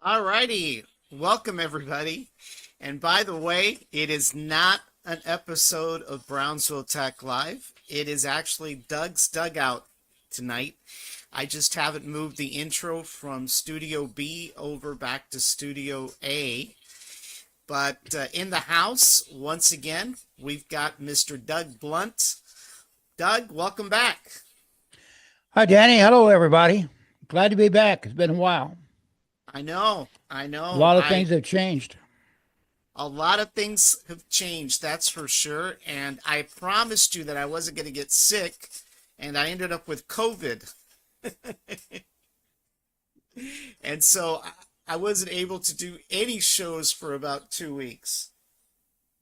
All righty. Welcome, everybody. And by the way, it is not an episode of Brownsville Tech Live. It is actually Doug's Dugout tonight. I just haven't moved the intro from Studio B over back to Studio A. But in the house, once again, we've got Mr. Doug Blunt. Doug, welcome back. Hi, Danny. Hello, everybody. Glad to be back. It's been a while. I know, I A know. lot of I things have changed. A lot of things have changed, that's for sure. And I promised you that I wasn't going to get sick, and I ended up with COVID. And so I wasn't able to do any shows for about 2 weeks.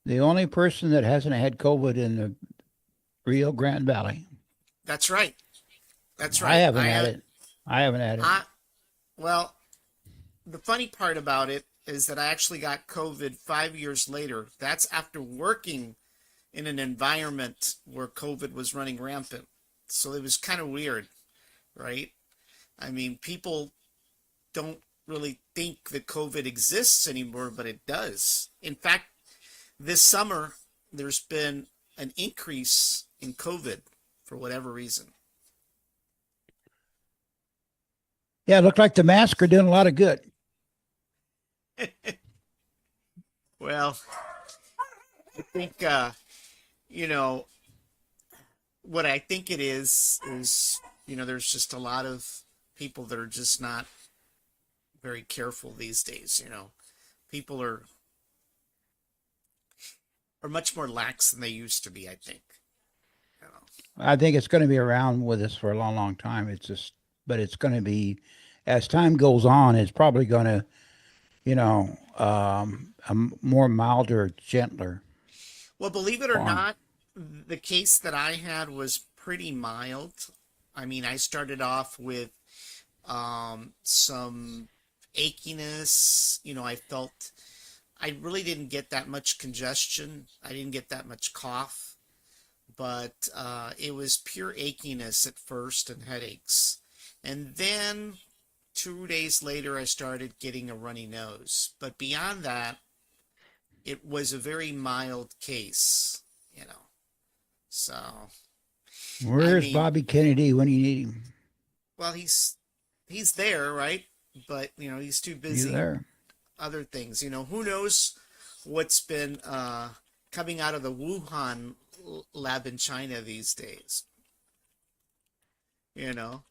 The only person that hasn't had COVID in the Rio Grande Valley. That's right. That's I right. haven't had it. I haven't had it. I, well, the funny part about it is that I actually got COVID 5 years later. That's after working in an environment where COVID was running rampant. So it was kind of weird, right? I mean, people don't really think that COVID exists anymore, but it does. In fact, this summer, there's been an increase in COVID for whatever reason. Yeah, it looked like the masks are doing a lot of good. Well, I think, you know, what I think it is, there's just a lot of people that are just not very careful these days. People are much more lax than they used to be, I think. You know. I think it's going to be around with us for a long, long time. But it's going to be, as time goes on, it's probably going to, more milder, gentler Well, believe it or form. not, the case that I had was pretty mild. I mean, I started off with some achiness. I felt I really didn't get that much congestion. I didn't get that much cough, but it was pure achiness at first and headaches. And then 2 days later, I started getting a runny nose. But beyond that, it was a very mild case. So, I Where's mean, Bobby Kennedy when you need him? well, he's there, right? But he's too He's busy there. other things. Who knows what's been coming out of the Wuhan lab in China these days? You know.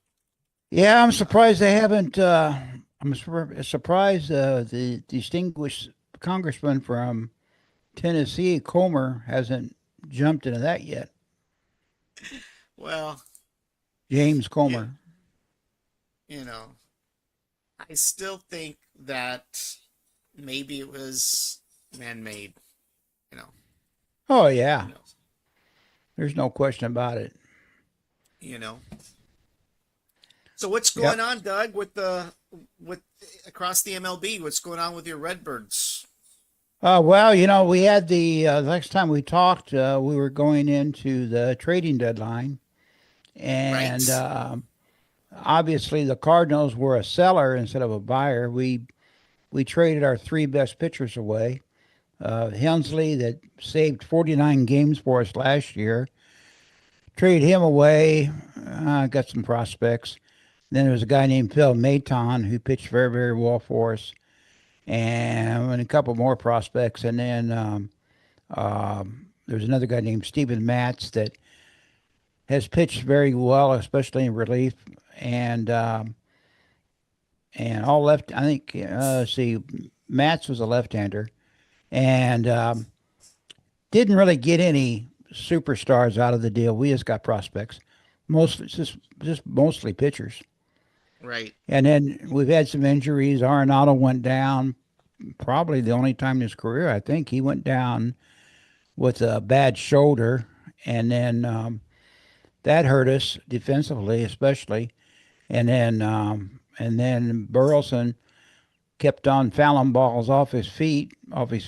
Yeah, I'm Uh, surprised they haven't. Surprised the distinguished congressman from Tennessee, Comer, hasn't jumped into that yet. well, James you, Comer. you know, I still think that maybe it was man-made. You know, Oh who yeah, knows? there's no question about it. You know. So what's going Yep. on, Doug, with across the MLB? What's going on with your Redbirds? Well, we had the next time we talked, we were going into the trading deadline, and Right? obviously the Cardinals were a seller instead of a buyer. We traded our three best pitchers away. Hensley, that saved 49 games for us last year, traded him away. Got some prospects. Then there was a guy named Phil Maton who pitched very, very well for us, and a couple more prospects. And then there's another guy named Steven Matz that has pitched very well, especially in relief. And and all left. I think. See, Matz was a left-hander, and didn't really get any superstars out of the deal. We just got prospects, mostly just mostly pitchers. Right. And then we've had some injuries. Arenado went down, probably the only time in his career. I think he went down with a bad shoulder, and then that hurt us defensively, especially. And then Burleson kept on fouling balls off his feet, off his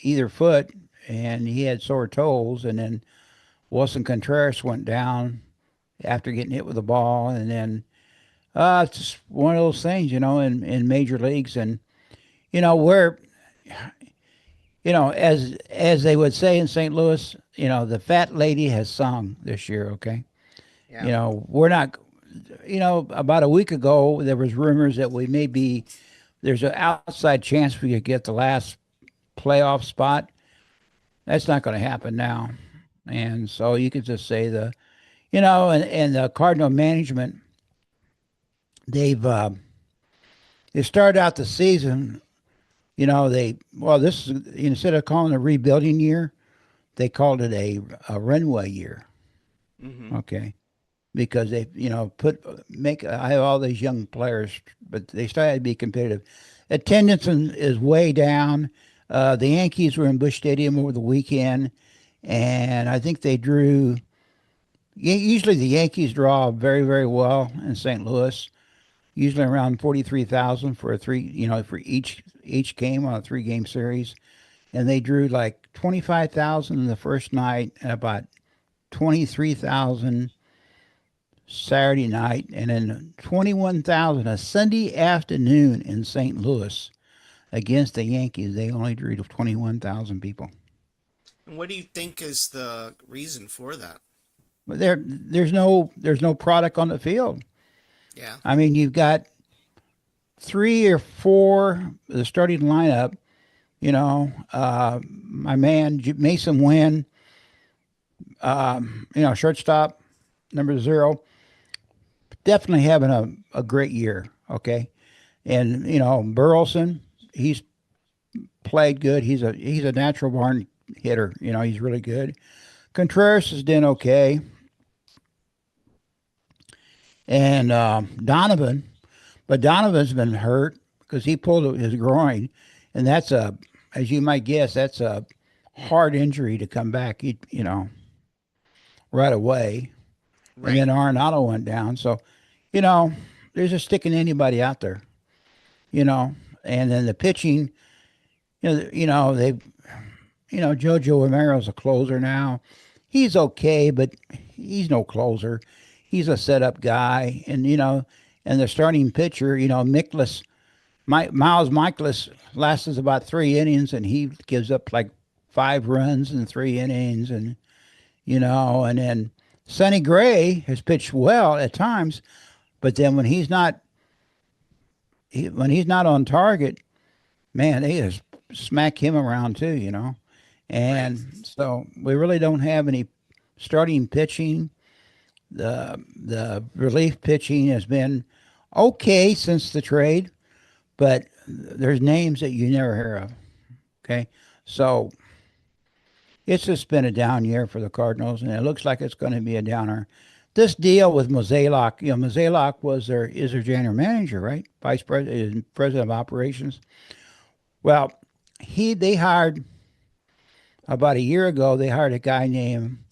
either foot, and he had sore toes. And then Wilson Contreras went down after getting hit with the ball, and then it's just one of those things, in major leagues. And we're as they would say in St. Louis, the fat lady has sung this year. Okay, Yeah. we're not. About a week ago there was rumors that we may be. There's an outside chance we could get the last playoff spot. That's not going to happen now, and so you could just say and the Cardinal management, they've they started out the season. This is, instead of calling it a rebuilding year, they called it a runway year. Mm-hmm. Okay, because they put make I have all these young players, but they started to be competitive. Attendance is way down. The Yankees were in Busch Stadium over the weekend, and I think they drew. Usually, the Yankees draw very, very well in St. Louis. Usually around 43,000 for a three, for each game on a 3-game series, and they drew like 25,000 in the first night and about 23,000 Saturday night, and then 21,000 a Sunday afternoon in St. Louis against the Yankees. They only drew 21,000 people. And what do you think is the reason for that? But there's no product on the field. Yeah. I mean, you've got 3 or 4 the starting lineup. My man Mason Wynn, shortstop number 0, definitely having a great year. Okay, and Burleson, he's played good. He's a natural born hitter. He's really good. Contreras is doing okay, and Donovan, but Donovan's been hurt because he pulled his groin, and as you might guess, that's a hard injury to come back. Right away, and Right. then Arenado went down. So, you know, they're just sticking anybody out there. You know, and then the pitching. They Jojo Romero's a closer now. He's okay, but he's no closer. He's a setup guy, and the starting pitcher, Mikolas, Miles Mikolas lasts about 3 innings, and he gives up like 5 runs in 3 innings, and then Sonny Gray has pitched well at times, but then when he's not on target, man, they just smack him around too. Right. And so we really don't have any starting pitching. The relief pitching has been okay since the trade, but there's names that you never hear of. Okay, so it's just been a down year for the Cardinals, and it looks like it's going to be a downer. This deal with Mozeliak, Mozeliak is their general manager, right? Vice president, president of operations. Well, they hired about a year ago. They hired a guy named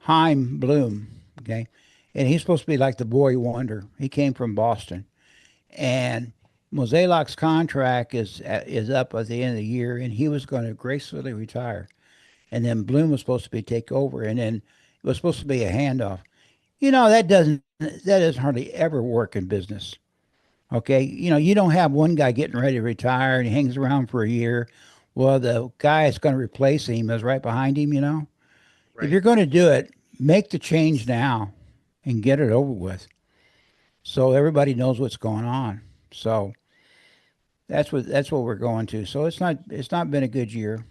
Heim Bloom. Okay, and he's supposed to be like the boy wonder. He came from Boston, and Mozeliak's contract is up at the end of the year, and he was going to gracefully retire. And then Bloom was supposed to be take over, and then it was supposed to be a handoff. That doesn't hardly ever work in business. Okay, you don't have one guy getting ready to retire and he hangs around for a year. Well, the guy that's going to replace him is right behind him. If Right. you're going to do it, make the change now and get it over with, so everybody knows what's going on. So that's what we're going to. So it's not been a good year.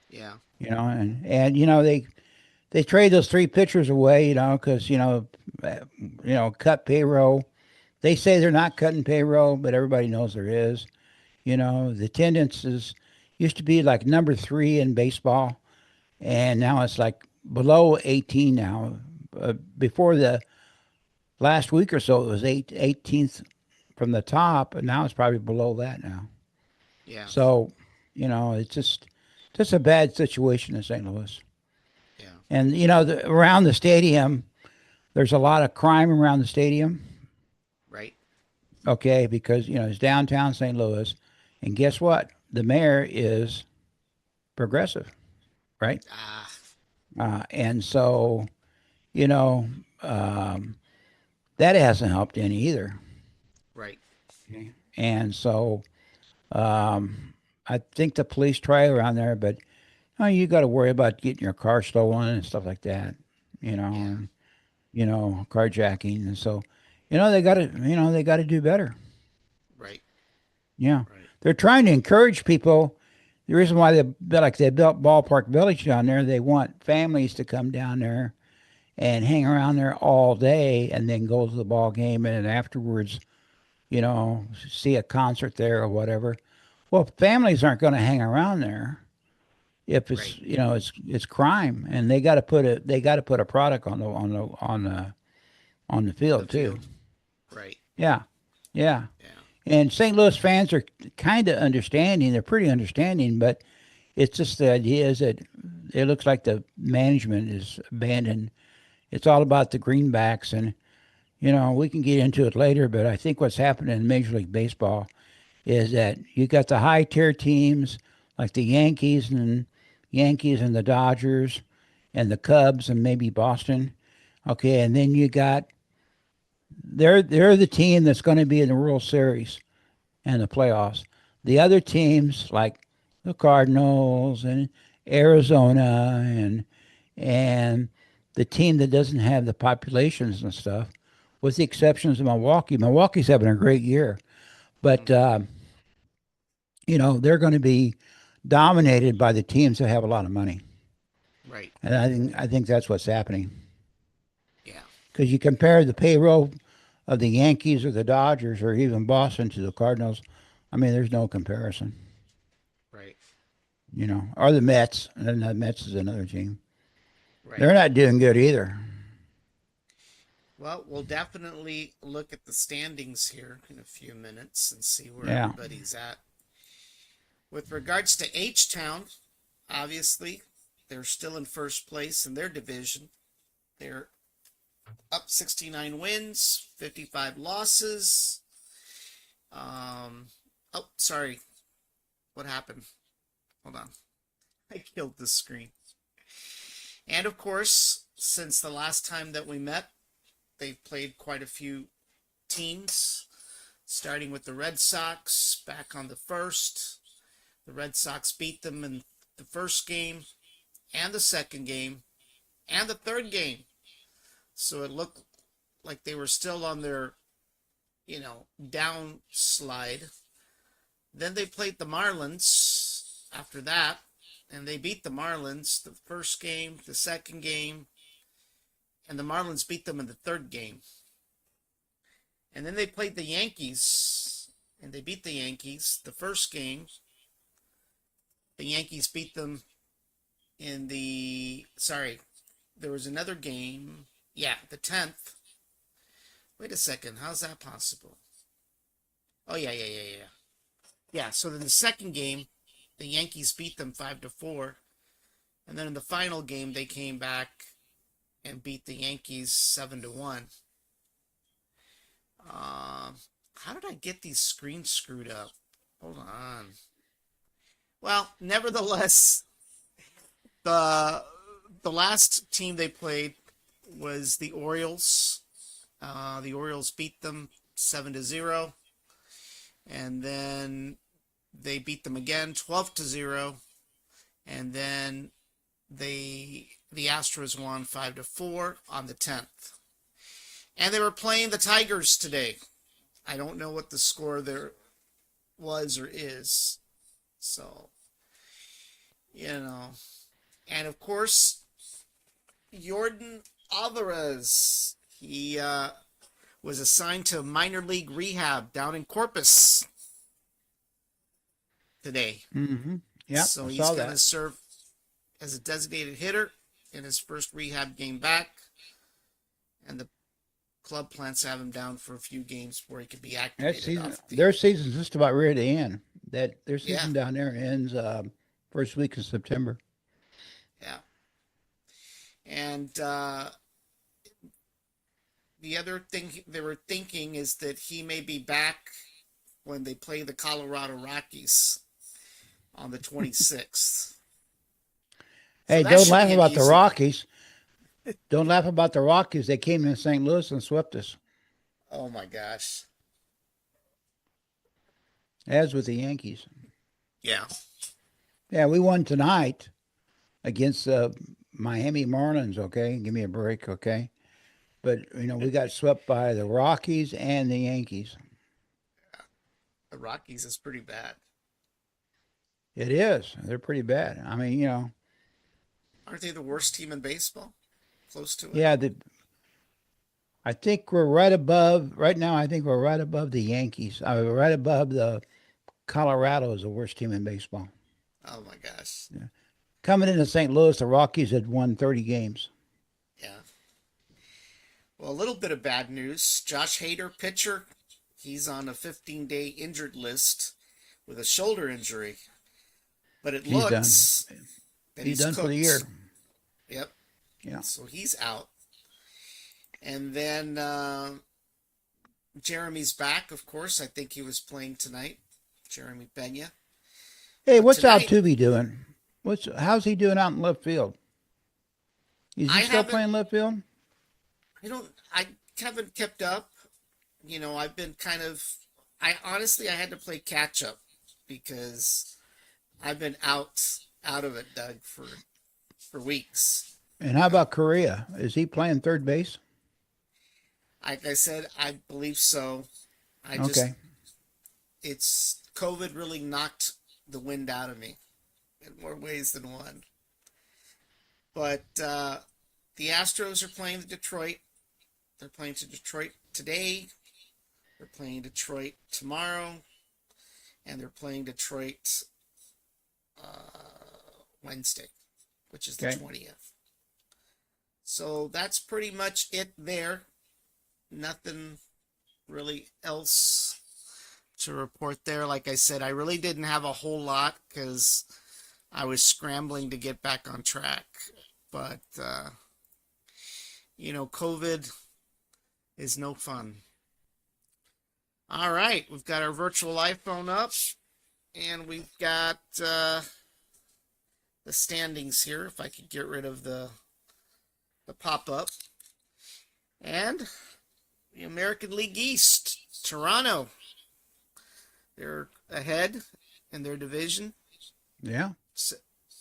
Yeah. And they trade those 3 pitchers away, because cut payroll. They say they're not cutting payroll, but everybody knows there is. The attendance used to be like number 3 in baseball, and now it's like below 18 now. Before the last week or so, it was 18th from the top, and now it's probably below that now. Yeah. So, it's just a bad situation in St. Louis. Yeah. And around the stadium, there's a lot of crime around the stadium. Right. Okay, because it's downtown St. Louis, and guess what? The mayor is progressive, right? Ah. And so you know um, that hasn't helped any either. Right. Okay. And so Um, I think the police try around there, but you got to worry about getting your car stolen and stuff like that. You know, Yeah. and carjacking, and so they got to do better. Right. Yeah, Right. they're trying to encourage people. The reason why they built Ballpark Village down there, they want families to come down there and hang around there all day, and then go to the ball game, and then afterwards, see a concert there or whatever. Well, families aren't going to hang around there if Right. it's crime, and they got to put a product on the On the field too. field. Right. Yeah, yeah. Yeah. And St. Louis fans are kind of understanding. They're pretty understanding, but it's just the idea is that it looks like the management is abandoned. It's all about the greenbacks, and we can get into it later. But I think what's happening in Major League Baseball is that you got the high tier teams like the Yankees and the Dodgers and the Cubs and maybe Boston. Okay, and then you got they're the team that's going to be in the World Series and the playoffs. The other teams like the Cardinals and Arizona and the team that doesn't have the populations and stuff, with the exceptions of Milwaukee. Milwaukee's having a great year, but Mm-hmm. they're going to be dominated by the teams that have a lot of money, Right. and I think that's what's happening. Yeah. Because you compare the payroll of the Yankees or the Dodgers or even Boston to the Cardinals, I mean, there's no comparison. Right. Or the Mets, and the Mets is another team. Right. They're not doing good either. Well, we'll definitely look at the standings here in a few minutes and see where Yeah. everybody's at. With regards to H Town, obviously, they're still in first place in their division. They're up 69 wins, 55 losses. Oh, sorry. What happened? Hold on. I killed the screen. And of course, since the last time that we met, they've played quite a few teams, starting with the Red Sox back on the first. The Red Sox beat them in the first game and the second game and the third game. So it looked like they were still on their, downslide. Then they played the Marlins after that, and they beat the Marlins the first game, the second game, and the Marlins beat them in the third game. And then they played the Yankees, and they beat the Yankees the first game. The Yankees beat them in there was another game. Yeah, the 10th. Wait a second, how's that possible? Oh, yeah, yeah, yeah, yeah. Yeah, so in the second game, the Yankees beat them 5-4. And then in the final game, they came back and beat the Yankees 7-1. How did I get these screens screwed up? Hold on. Well, nevertheless, the the last team they played was the Orioles. The Orioles beat them 7-0, and then they beat them again 12-0, and then the Astros won 5-4 on the 10th. And they were playing the Tigers today. I don't know what the score there was or is. So, you know. And of course, Jordan Alvarez. He was assigned to minor league rehab down in Corpus today. Mm-hmm. Yeah, So I he's saw going to that. serve as a designated hitter in his first rehab game back. And the club plans to have him down for a few games before he can be That activated season, off the team. their season's just about ready to end. That their Yeah, season down there ends first week of September. yeah. And the other thing they were thinking is that he may be back when they play the Colorado Rockies on the 26th. So Hey, that don't should laugh be an about the easy game. Rockies. Don't laugh about the Rockies. They came in St. Louis and swept us. Oh my gosh. as with the Yankees. Yeah. Yeah, we won tonight against the Miami Marlins. Okay, give me a break. Okay, but we got swept by the Rockies and the Yankees. The Rockies is pretty bad. It is. They're pretty bad. I mean, Aren't they the worst team in baseball? Close to it. yeah. I think we're right above right now. I think we're right above the Yankees. Right above the Colorado is the worst team in baseball. Oh my gosh. Yeah. Coming into St. Louis, the Rockies had won 30 games. Yeah. Well, a little bit of bad news. Josh Hader, pitcher, he's on a 15-day injured list with a shoulder injury. But it He's done. looks that He's he's done for the year. cooked. Yep. Yeah. So he's out. And then Jeremy's back, of course. I think he was playing tonight. Jeremy Pena. Hey, But what's tonight, Altuve doing? How's he doing out in left field? Is I he still haven't playing left field? I haven't kept up. I've been I honestly I had to play catch up because I've been out of it, Doug, for weeks. And how about Correa? Is he playing third base? Like I said, I believe so. I just Okay. it's COVID really knocked the wind out of me in more ways than one. But the Astros are playing Detroit. They're playing to Detroit today. They're playing Detroit tomorrow, and they're playing Detroit Wednesday, which is the Okay. 20th. So that's pretty much it there. Nothing really else to report there. Like I said, I really didn't have a whole lot because I was scrambling to get back on track. But, COVID is no fun. All right, we've got our virtual iPhone up, and we've got the standings here. If I could get rid of the pop-up. And the American League East, Toronto. They're ahead in their division. Yeah.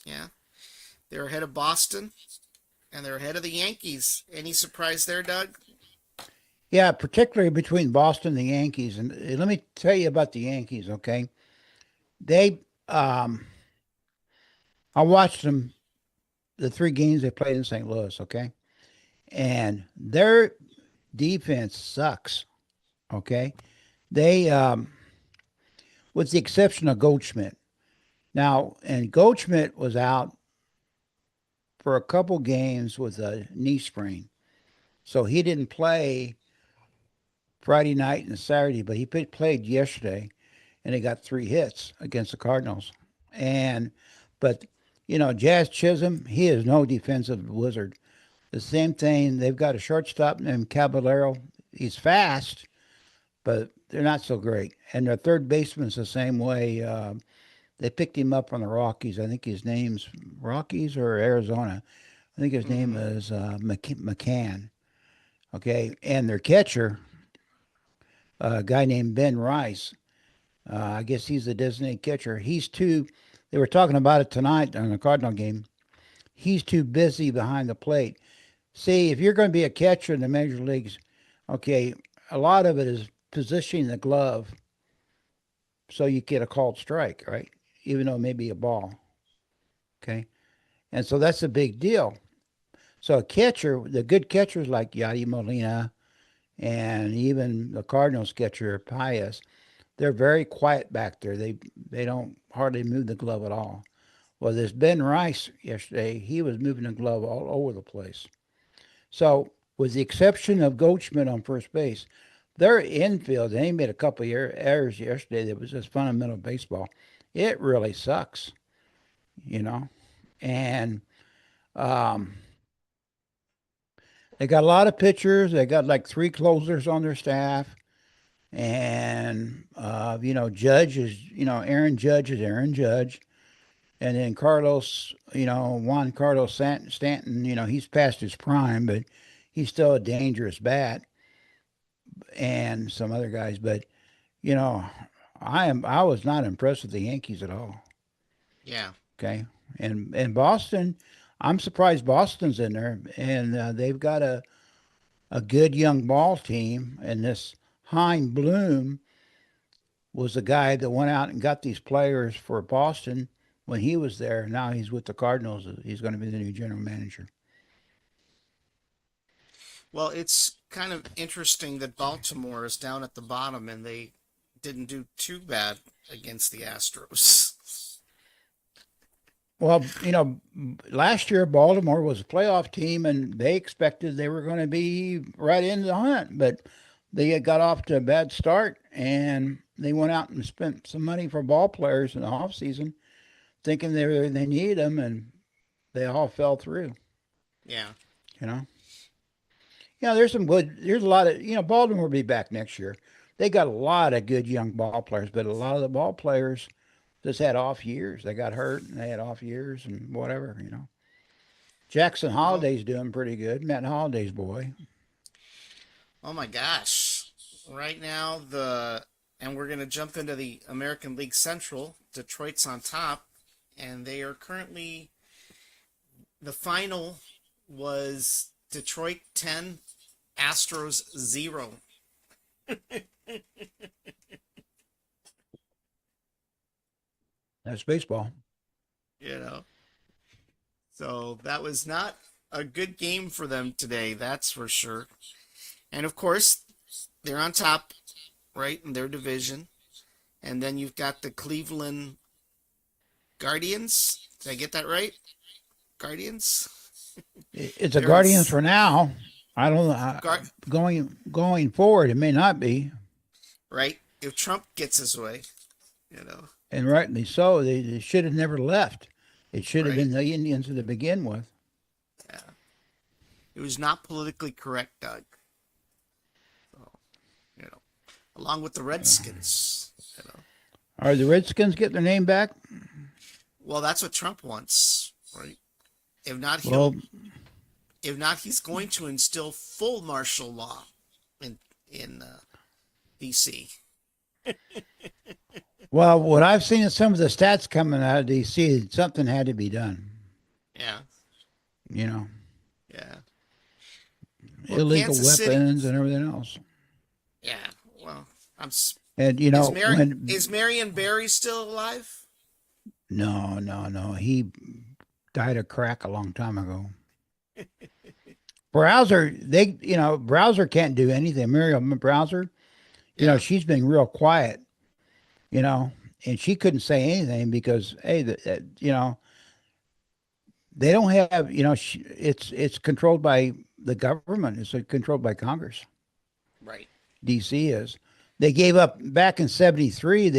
Yeah. They're ahead of Boston, and they're ahead of the Yankees. Any surprise there, Doug? Yeah, particularly between Boston and the Yankees. And let me tell you about the Yankees, okay? They, I watched them, the 3 games they played in St. Louis, okay? And their defense sucks, okay? They, with the exception of Goldschmidt. Now, and Goldschmidt was out for a couple games with a knee sprain. So he didn't play Friday night and Saturday, but he played yesterday, and he got 3 hits against the Cardinals. But Jazz Chisholm, he is no defensive wizard. The same thing. They've got a shortstop named Caballero. He's fast, but they're not so great. And their third baseman's the same way. They picked him up from the Rockies. I think his name's Rockies or Arizona. I think his name is McCann. Okay, and their catcher, a guy named Ben Rice. I guess he's the designated catcher. They were talking about it tonight on the Cardinal game. He's too busy behind the plate. See, if you're going to be a catcher in the major leagues, okay, a lot of it is positioning the glove so you get a called strike, right? Even though it may be a ball. Okay. And so that's a big deal. So a catcher, the good catchers like Yadi Molina and even the Cardinals catcher, Pius, they're very quiet back there. They don't hardly move the glove at all. Well, this Ben Rice yesterday, he was moving the glove all over the place. So, with the exception of Goldschmidt on first base, their infield, they made a couple of errors yesterday that was just fundamental baseball. It really sucks, And they got a lot of pitchers. They got like 3 closers on their staff. And, Judge is, Aaron Judge is Aaron Judge. And then Juan Carlos Stanton, he's past his prime, but he's still a dangerous bat. And some other guys. But, I was not impressed with the Yankees at all. Yeah. Okay, and Boston, I'm surprised Boston's in there, and they've got a good young ball team, and this Hein Bloom was the guy that went out and got these players for Boston when he was there. Now he's with the Cardinals. He's going to be the new general manager. Well, it's kind of interesting that Baltimore is down at the bottom and they didn't do too bad against the Astros. Well, last year Baltimore was a playoff team, and they expected they were going to be right in the hunt, but they had got off to a bad start, and they went out and spent some money for ball players in the off season, thinking they needed them, and they all fell through. Yeah. You know, yeah. There's some good. There's a lot of Baltimore will be back next year. They got a lot of good young ball players, but a lot of the ball players just had off years. They got hurt and they had off years and whatever. Jackson Oh, Holiday's doing pretty good. Matt Holiday's boy. oh my gosh. Right now, and we're going to jump into the American League Central. Detroit's on top, and they are currently, the final was Detroit 10, Astros 0. That's baseball. You know, so that was not a good game for them today, that's for sure. And of course, they're on top, right, in their division. And then you've got the Cleveland Guardians. Did I get that right? Guardians? It's a They're in Guardians for now. I don't know. Gar- Going forward, it may not be, right? If Trump gets his way, you know, and rightly so. They should have never left. It should have right? been the Indians to begin with. Yeah. It was not politically correct, Doug. So, along with the Redskins, Are the Redskins getting their name back? Well, that's what Trump wants, right? If not, Well, he's going to instill full martial law in D.C. well, what I've seen in some of the stats coming out of D.C., something had to be done. Yeah, You know, yeah. Well, illegal Kansas weapons City. and everything else. Yeah. Well, And is Marion Barry still alive? no, he died of crack a long time ago. Browser can't do anything. Miriam Browser, Yeah. she's been real quiet, and she couldn't say anything because, hey, they don't have, it's controlled by the government. It's controlled by Congress. Right. DC is. They gave up back in '73.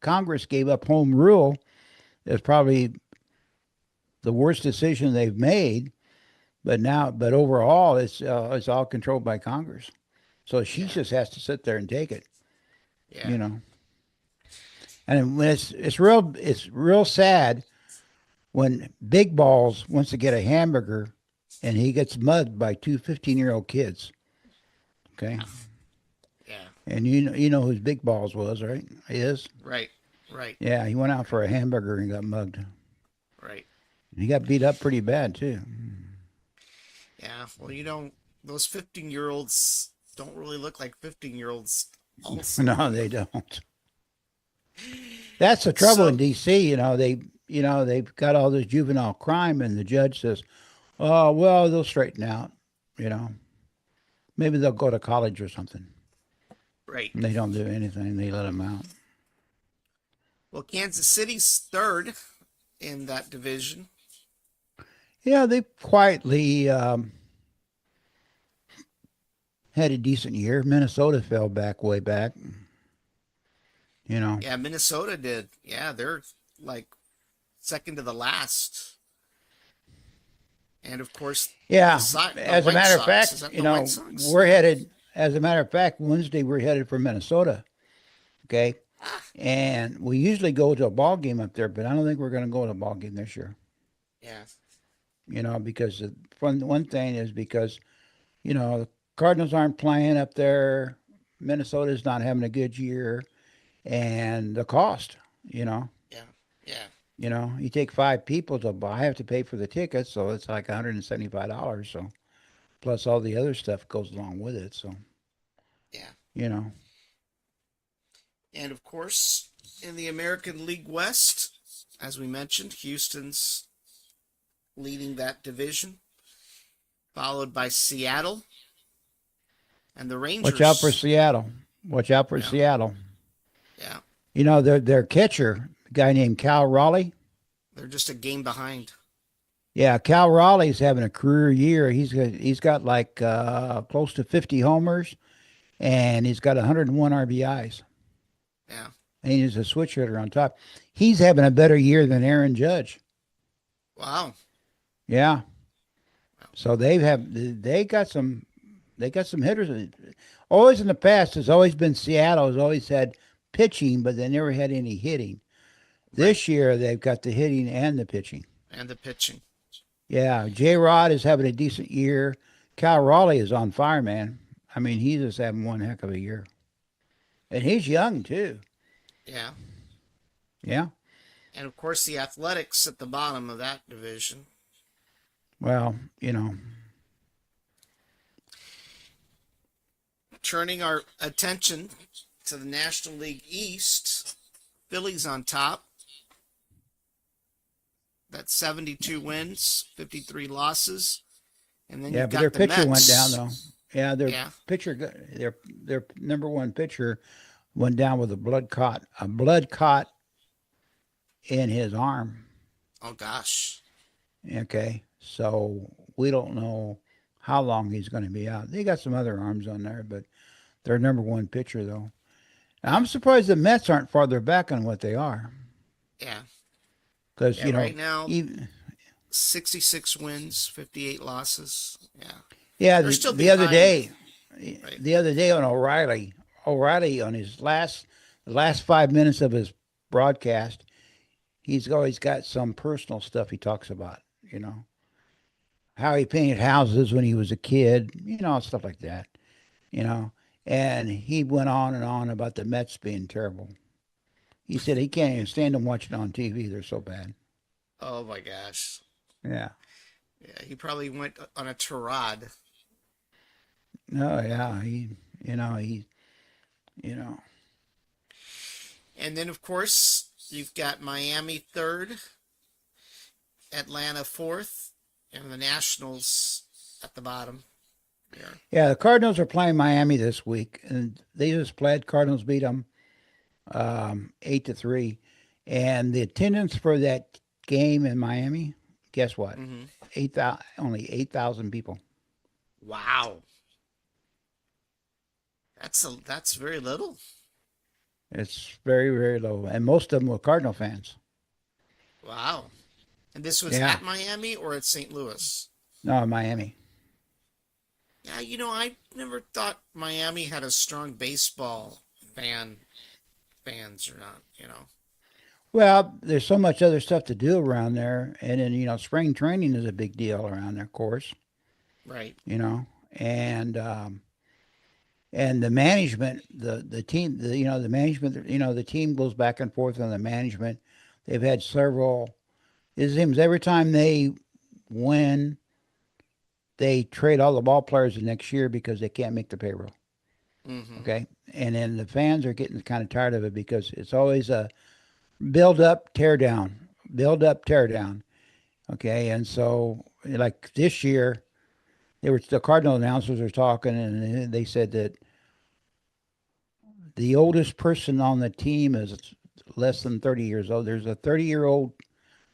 Congress gave up home rule. It's probably the worst decision they've made. But overall, it's all controlled by Congress. So she Yeah. just has to sit there and take it. Yeah. You know. And when it's real sad when Big Balls wants to get a hamburger and he gets mugged by two 15-year-old kids. Okay. Yeah. And you know who Big Balls was, right? Is? Right. Right. Yeah, he went out for a hamburger and got mugged. Right. He got beat up pretty bad too. Yeah. Well, those 15-year-olds don't really look like 15-year-olds. Also. No, they don't. That's the trouble in DC. They've got all this juvenile crime, and the judge says, "Oh, well, they'll straighten out. Maybe they'll go to college or something." Right. And they don't do anything. They let them out. Well, Kansas City's third in that division. Yeah, they quietly had a decent year. Minnesota fell back way back. Yeah, Minnesota did. Yeah, they're like second to the last. And of course, Yeah. the As a White matter of Sox. fact, Is that the White Sox? we're headed. As a matter of fact, Wednesday we're headed for Minnesota. Okay, and we usually go to a ball game up there, but I don't think we're going to go to a ball game this year. Yeah. Because one thing is because the Cardinals aren't playing up there. Minnesota's not having a good year. and the cost, you know. Yeah. Yeah. You take 5 people to buy, I have to pay for the tickets, so it's like $175. So plus all the other stuff goes along with it. So Yeah. you know, And of course, in the American League West, as we mentioned, Houston's leading that division, followed by Seattle and the watch out for Rangers. Seattle. Watch out for Yeah. Seattle. Yeah. Their catcher, a guy named Cal Raleigh. They're just a game behind. Yeah, Cal Raleigh's having a career year. He's got like close to 50 homers, and he's got 101 RBIs. Yeah. And he's a switch hitter on top. He's having a better year than Aaron Judge. Wow. Yeah. So they got some hitters. Always in the past, has always been Seattle has always had pitching, but they never had any hitting. Right. This year they've got the hitting and the pitching. And the pitching. Yeah, J. Rod is having a decent year. Cal Raleigh is on fire, man. I mean, he's just having one heck of a year, and he's young too. Yeah. Yeah. And of course, the Athletics at the bottom of that division. Well, Turning our attention to the National League East, Phillies on top. That's 72 wins, 53 losses. And then yeah, you've but got their the pitcher went Mets. down though. Yeah, their Yeah. pitcher, their number one pitcher went down with a blood clot in his arm. Oh, gosh. Okay, so we don't know how long he's going to be out. They got some other arms on there, but their number one pitcher though. Now, I'm surprised the Mets aren't farther back on what they are, Yeah. because Yeah, right now, even 66 wins, 58 losses. Yeah. yeah, They're still the other behind. day, Right. the other day on O'Reilly on his last 5 minutes of his broadcast, he's always got some personal stuff he talks about. How he painted houses when he was a kid, stuff like that. you know. And he went on and on about the Mets being terrible. He said he can't even stand them watching on TV. They're so bad. Oh my gosh. Yeah. Yeah, he probably went on a tirade. Oh yeah. He. And then, of course, you've got Miami third, Atlanta fourth, and the Nationals at the bottom. Yeah. Yeah, the Cardinals are playing Miami this week, and they just played. Cardinals beat them 8-3, and the attendance for that game in Miami, guess what? Mm-hmm. Only 8,000 people. Wow. That's very little. It's very, very low, and most of them were Cardinal fans. Wow. And this was Yeah. at Miami or at St. Louis? No, Miami. Yeah, I never thought Miami had a strong baseball fans or not. Well, there's so much other stuff to do around there, and then spring training is a big deal around there, of course. Right. And the management, the team, the management, the team goes back and forth on the management. They've had several. It seems every time they win, they trade all the ball players the next year because they can't make the payroll. Mm-hmm. Okay, and then the fans are getting kind of tired of it because it's always a build up, tear down, build up, tear down. Okay, and so like this year, the Cardinal announcers were talking, and they said that the oldest person on the team is less than 30 years old. There's a 30-year-old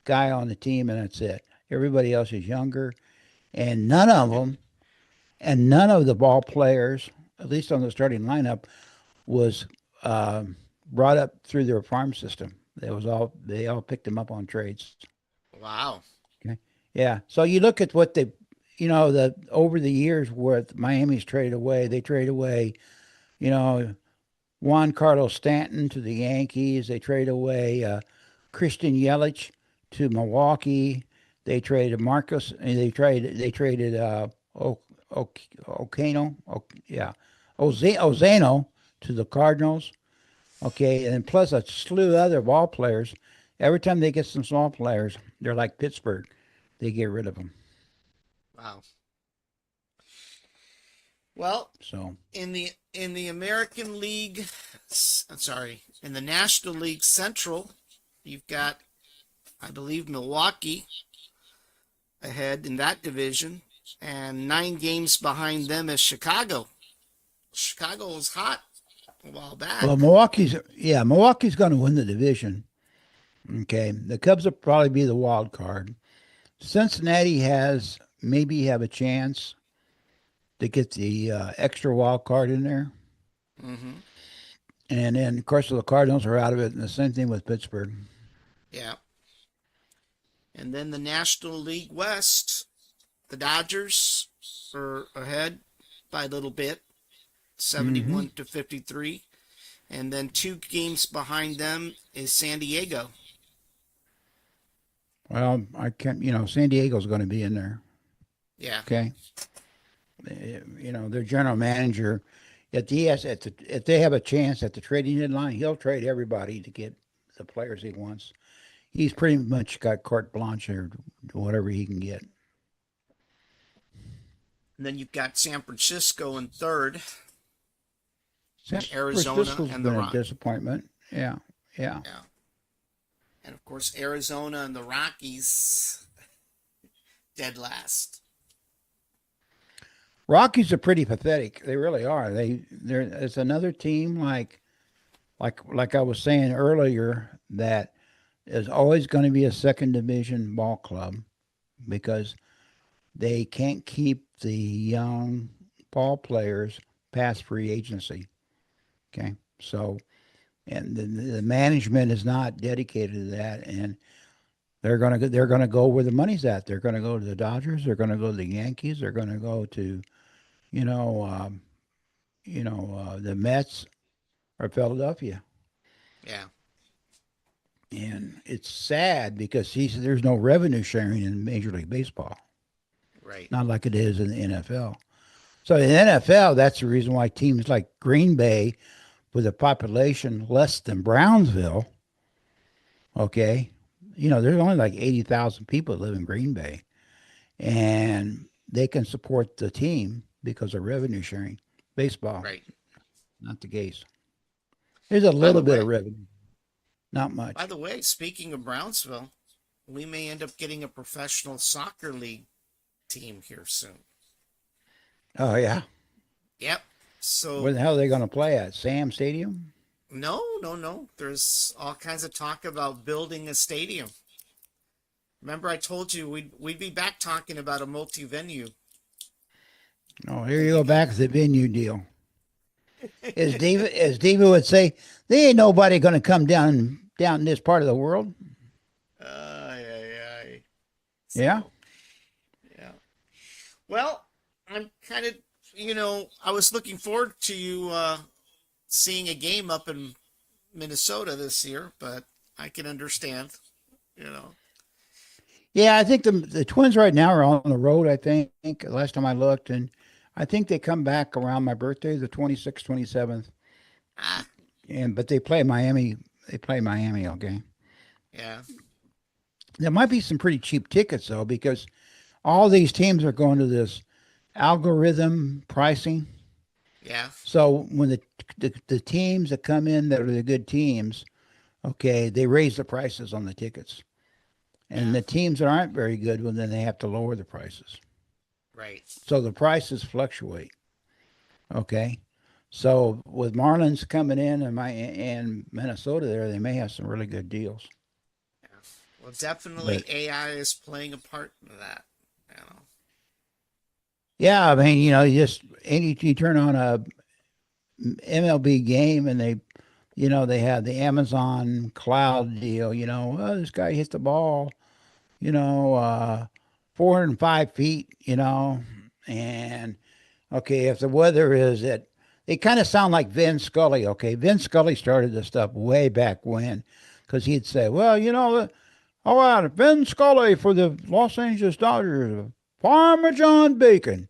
guy on the team, and that's it. Everybody else is younger, and none of the ball players, at least on the starting lineup, was brought up through their farm system. They all picked them up on trades. Wow. Okay, yeah. So you look at what over the years what Miami's traded away. They trade away, Juan Carlos Stanton to the Yankees. They trade away Christian Yelich to Milwaukee. They traded Marcus. They traded Ocano. Ozano to the Cardinals. Okay, and plus a slew of other ball players. Every time they get some small players, they're like Pittsburgh. They get rid of them. Wow. Well, So, in the American League, I'm sorry, in the National League Central, you've got, I believe, Milwaukee ahead in that division, and 9 games behind them is Chicago. Chicago was hot a while well, back. Milwaukee's going to win the division. Okay, the Cubs will probably be the wild card. Cincinnati has maybe have a chance to get the extra wild card in there. Mm-hmm. And then, of course, the Cardinals are out of it, and the same thing with Pittsburgh. Yeah. And then the National League West, the Dodgers are ahead by a little bit, Mm-hmm. 71 to 53. And then 2 games behind them is San Diego. Well, I can't. San Diego's going to be in there. Yeah. Okay, their general manager, if they have a chance at the trading deadline, he'll trade everybody to get the players he wants. He's pretty much got carte blanche or whatever he can get. And then you've got San Francisco in third, San and Arizona Francisco's and the been a Rock. disappointment. Yeah, yeah. Yeah. And of course, Arizona and the Rockies dead last. Rockies are pretty pathetic. They really are. It's another team like I was saying earlier that is always going to be a second division ball club because they can't keep the young ball players past free agency. Okay, so and the management is not dedicated to that, and they're gonna go where the money's at. They're gonna go to the Dodgers. They're gonna go to the Yankees. They're gonna go to you know the Mets or Philadelphia. Yeah. And it's sad because there's no revenue sharing in Major League Baseball, Right. not like it is in the NFL. So in the NFL, that's the reason why teams like Green Bay, with a population less than Brownsville, okay, there's only like 80,000 people that live in Green Bay, and they can support the team because of revenue sharing. Baseball, Right. not the case. There's a By the little bit of way, revenue, not by much. the way, speaking of Brownsville, we may end up getting a professional soccer league team here soon. Oh yeah, Yep. where So the hell are they going to play at? Sam Stadium? no, no, no. There's all kinds of talk about building a stadium. Remember, I told you we'd be back talking about a multi-venue Oh, here you go league. back to the venue deal. As David would say, there ain't nobody going to come down in this part of the world. Ay, ay, ay. Yeah. So yeah. Well, I'm kind of, I was looking forward to you seeing a game up in Minnesota this year, but I can understand, you know. Yeah, I think the Twins right now are on the road, I think, last time I looked. And I think they come back around my birthday, the 26th, 27th. Ah, But they play Miami. They play Miami, okay? yeah, There might be some pretty cheap tickets, though, because all these teams are going to this algorithm pricing. yeah, So when the teams that come in that are the good teams, okay, they raise the prices on the tickets. And yeah, the teams that aren't very good, well, then they have to lower the prices. right. So the prices fluctuate. Okay. So with Marlins coming in and Minnesota there, they may have some really good deals. Yeah. Well, definitely But AI is playing a part in that, you know. yeah, I mean, you turn on a MLB game and they have the Amazon cloud deal, oh, this guy hit the ball, you know, uh, 405 feet, and okay, if the weather is at, they kind of sound like Vin Scully. Okay, Vin Scully started this stuff way back when, because he'd say, "Well, all right, Vin Scully for the Los Angeles Dodgers, Parmesan bacon."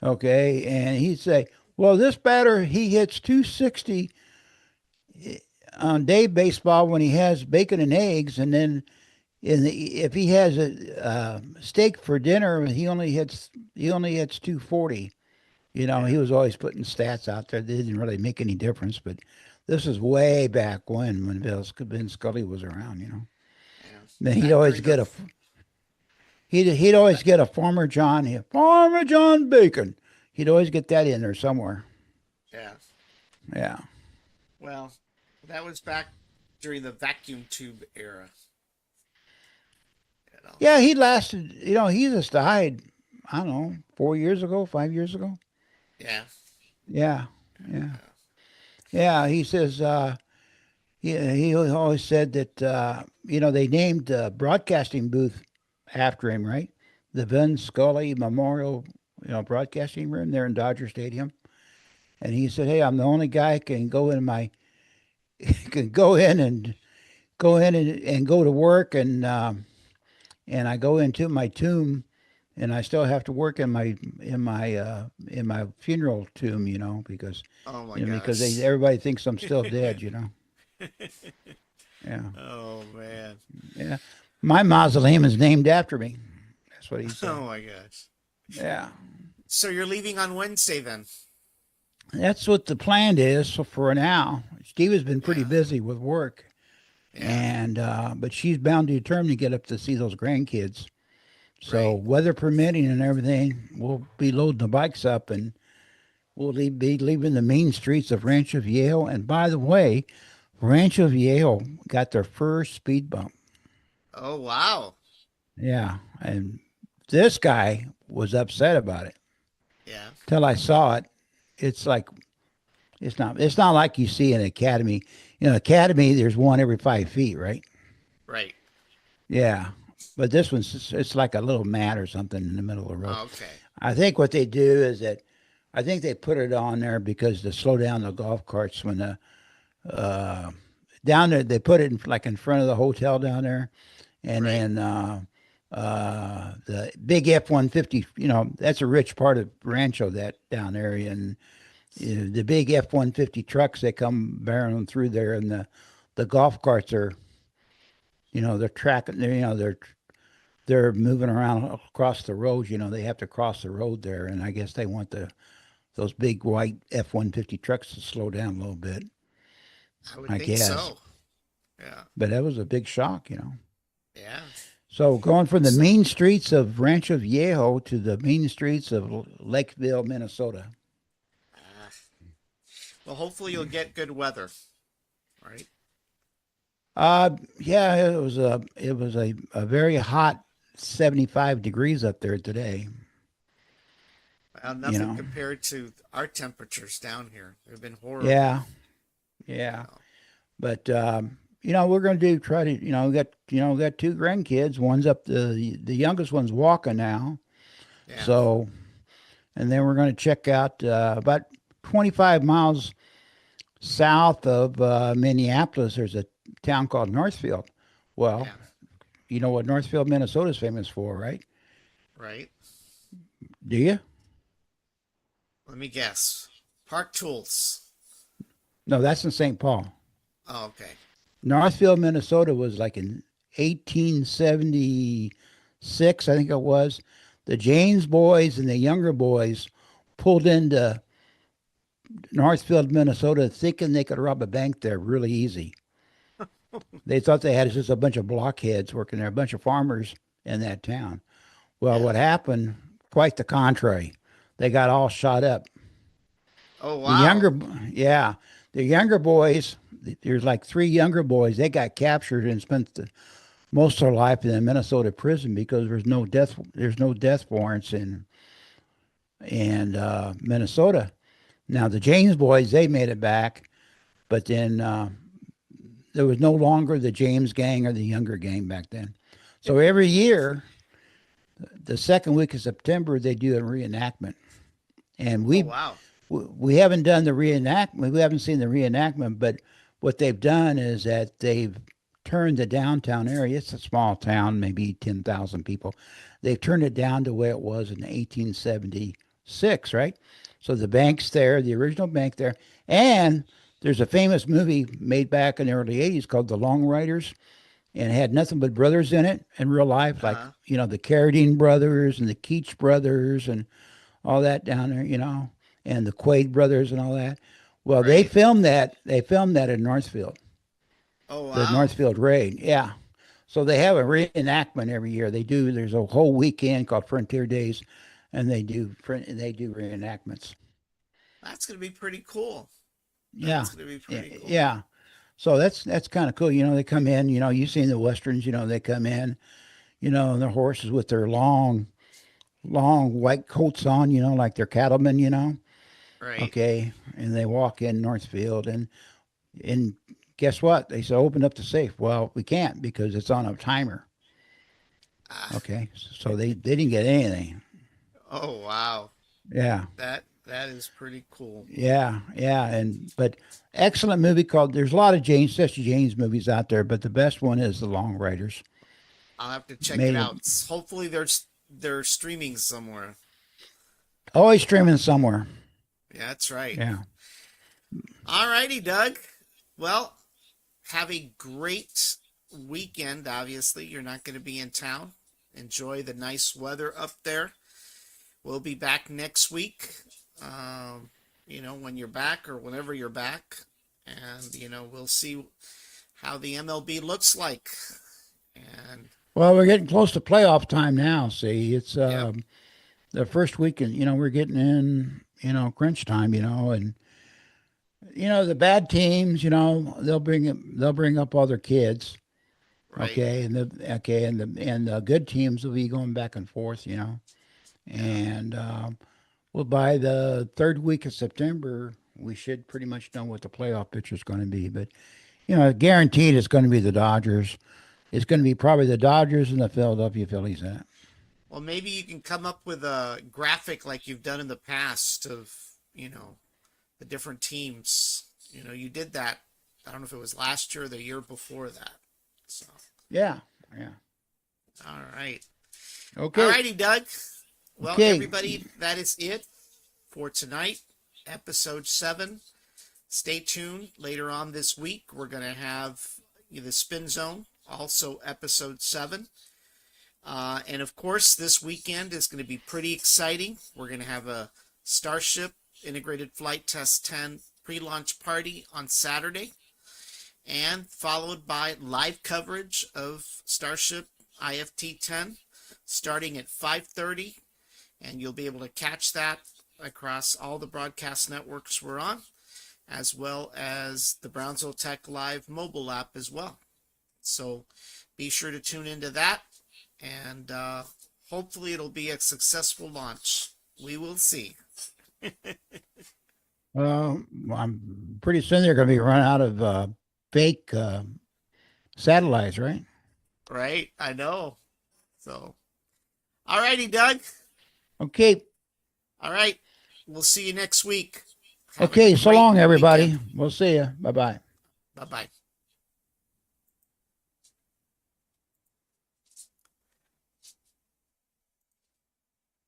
Okay, and he'd say, "Well, this batter he hits 260 on day baseball when he has bacon and eggs, and then if he has a steak for dinner, he only hits 240. Yeah. He was always putting stats out there that didn't really make any difference. But this is way back when Vin Scully was around. Yeah. Then he'd Back always during the get a he'd always get a Farmer John bacon. He'd always get that in there somewhere. yeah. Yeah. Well, that was back during the vacuum tube era. You know. Yeah, he lasted. He just died. I don't know, 4 years ago, 5 years ago. Yeah. Yeah, yeah, yeah. He says he always said that they named the broadcasting booth after him, right? The Vin Scully Memorial, broadcasting room there in Dodger Stadium. And he said, "Hey, I'm the only guy can go in my can go in and go to work, and I go into my tomb, and I still have to work in my funeral tomb, because Oh my because gosh. everybody thinks I'm still dead, Yeah, Oh man. yeah. My mausoleum is named after me. That's what he said. Oh my gosh. Yeah, So you're leaving on Wednesday then? that's what the plan is. So for now, Steve has been pretty Yeah. busy with work, Yeah. and but she's bound to determined to get up to see those grandkids. So Right. weather permitting and everything, we'll be loading the bikes up, and we'll be leaving the main streets of Rancho Viejo. And by the way, Rancho Viejo got their first speed bump. Oh wow. Yeah, and this guy was upset about it Yeah. till I saw it. It's like it's not like you see an academy. Academy there's one every 5 feet, right? Right. Yeah, but this it's like a little mat or something in the middle of the road. Okay. I think what they do is that I think they put it on there because to slow down the golf carts when the uh, down there they put it like in front of the hotel down there, and Right. then the big F-150. That's a rich part of Rancho that down there, and the big F-150 trucks that come barreling through there, and the golf carts are they're tracking. They're moving around across the road. They have to cross the road there, and I guess they want those big white F-150 trucks to slow down a little bit. I would I think guess, so. Yeah. but that was a big shock. Yeah. So going from the So, mean streets of Rancho Viejo to the mean streets of Lakeville, Minnesota. uh, well, hopefully you'll get good weather. Right. Yeah, it was a very hot 75 degrees up there today. Well, You nothing know. compared to our temperatures down here. They've been horrible. Yeah, yeah. Oh, But we're going to try to we got two grandkids. One's up the youngest one's walking now. yeah. So and then we're going to check out about 25 miles south of Minneapolis. There's a town called Northfield. Well, Yeah. you know what Northfield, Minnesota is famous for, right? Right. Do you? Let me guess. Park tools. No, that's in St. Paul. Oh, okay. Northfield, Minnesota was like in 1876, I think it was. The James boys and the younger boys pulled into Northfield, Minnesota, thinking they could rob a bank there really easy. They thought they had just a bunch of blockheads working there, a bunch of farmers in that town. Well, Yeah. what happened? Quite the contrary. They got all shot up. Oh, The wow. younger, yeah, the younger boys. There's like three younger boys. They got captured and spent most of their life in a Minnesota prison because There's no death warrants in Minnesota. Now the James boys, they made it back, but then there was no longer the James gang or the younger gang back then. So every year, the second week of September, they do a reenactment, and Oh, we wow. we haven't done the reenactment. We haven't seen the reenactment, but what they've done is that they've turned the downtown area. It's a small town, maybe 10,000 people. They've turned it down to where it was in 1876, right? So the bank's there, the original bank there, and There's a famous movie made back in the early 80s called The Long Riders, and it had nothing but brothers in it in real life, like, Uh-huh. the Carradine brothers and the Keach brothers and all that down there, and the Quaid brothers and all that. Well, they Right. filmed that. They filmed that in Northfield, Oh, the wow. Northfield raid. Yeah. So they have a reenactment every year. They do. There's a whole weekend called Frontier Days, and they do reenactments. That's going to be pretty cool. Yeah. That's going to be Yeah. pretty cool. Yeah. So that's kind of cool. They come in. You've seen the westerns. They come in. And their horses with their long white coats on. Like they're cattlemen. Right. Okay, and they walk in Northfield, and guess what? They said open up the safe. Well, we can't because it's on a timer. Ah, Okay, so they didn't get anything. oh, wow. Yeah, That is pretty cool. yeah, and but excellent movie called. There's a lot of Jesse James movies out there, but the best one is The Long Riders. I'll have to check it Made it out. Hopefully, they're streaming somewhere. always streaming somewhere. Yeah, that's right. Yeah. All righty, Doug. Well, have a great weekend. Obviously, you're not going to be in town. Enjoy the nice weather up there. We'll be back next week. When you're back or whenever you're back, and we'll see how the MLB looks like. And Well, we're getting close to playoff time now. See, it's yep, the first weekend. We're getting in. Crunch time. And the bad teams, they'll bring up other kids, right, okay, and the good teams will be going back and forth. yeah. And well, by the third week of September, we should pretty much know what the playoff picture is going to be. But guaranteed, it's going to be the Dodgers. It's going to be probably the Dodgers and the Philadelphia Phillies in it. Well, maybe you can come up with a graphic like you've done in the past of the different teams. You did that. I don't know if it was last year or the year before that. So, Yeah, yeah. all right. All Okay, righty, Doug. Well, okay. everybody, that is it for tonight, episode 7. Stay tuned. Later on this week, we're going to have the Spin Zone, also episode 7. And of course, this weekend is going to be pretty exciting. We're going to have a Starship Integrated Flight Test 10 pre-launch party on Saturday, and followed by live coverage of Starship IFT 10 starting at 5:30, and you'll be able to catch that across all the broadcast networks we're on, as well as the Brownsville Tech Live mobile app as well. So be sure to tune into that, and hopefully it'll be a successful launch. We will see. I'm pretty soon they're going to be run out of fake satellites, right? Right? I know. So, all righty, Doug. Okay. All right. We'll see you next week. Have a Okay. So great long, weekend. everybody. We'll see you. Bye bye. Bye bye.